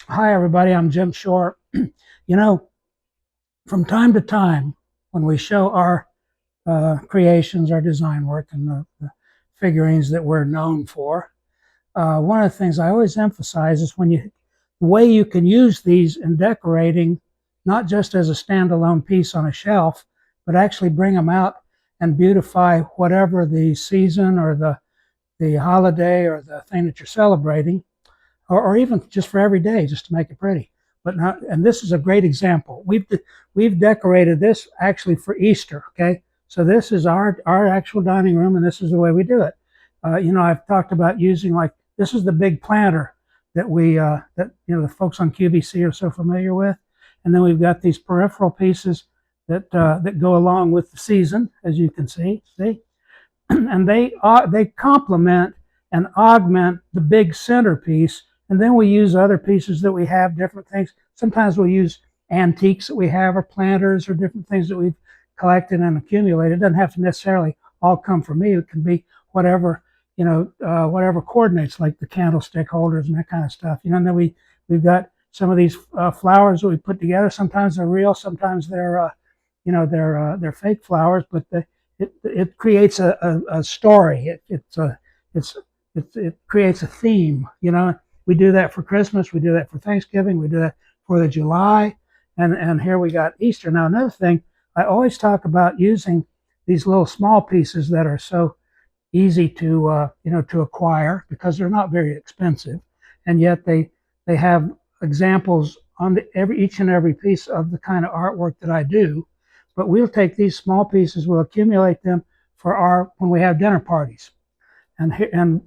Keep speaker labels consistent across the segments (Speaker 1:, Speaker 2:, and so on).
Speaker 1: Hi, everybody. I'm Jim Shore. You know, from time to time, when we show our creations, our design work, and the figurines that we're known for, one of the things I always emphasize is the way you can use these in decorating, not just as a standalone piece on a shelf, but actually bring them out and beautify whatever the season or the holiday or the thing that you're celebrating, or even just for every day, just to make it pretty. But not, and this is a great example. We've decorated this actually for Easter. Okay, so this is our actual dining room, and this is the way we do it. I've talked about using, like, this is the big planter that the folks on QVC are so familiar with, and then we've got these peripheral pieces that go along with the season, as you can see, and they complement and augment the big centerpiece. And then we use other pieces that we have, different things. Sometimes we'll use antiques that we have, or planters, or different things that we've collected and accumulated. It doesn't have to necessarily all come from me. It can be whatever, whatever coordinates, like the candlestick holders and that kind of stuff. And then we've got some of these flowers that we put together. Sometimes they're real, sometimes they're fake flowers, but it creates a story. It creates a theme. We do that for Christmas. We do that for Thanksgiving. We do that for the July, and here we got Easter. Now, another thing, I always talk about using these little small pieces that are so easy to acquire, because they're not very expensive, and yet they have examples on each and every piece of the kind of artwork that I do. But we'll take these small pieces, we'll accumulate them for when we have dinner parties, and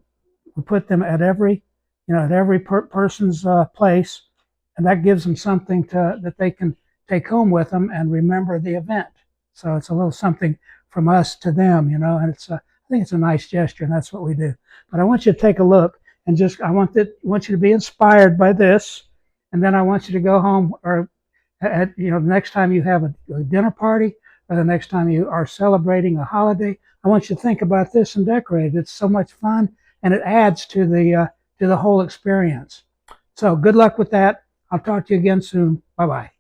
Speaker 1: we put them at every person's place, and that gives them something that they can take home with them and remember the event. So it's a little something from us to them, and I think it's a nice gesture, and that's what we do. But I want you to take a look, and want you to be inspired by this, and then I want you to go home, or the next time you have a dinner party, or the next time you are celebrating a holiday, I want you to think about this and decorate it. It's so much fun, and it adds to the whole experience. So good luck with that. I'll talk to you again soon. Bye bye.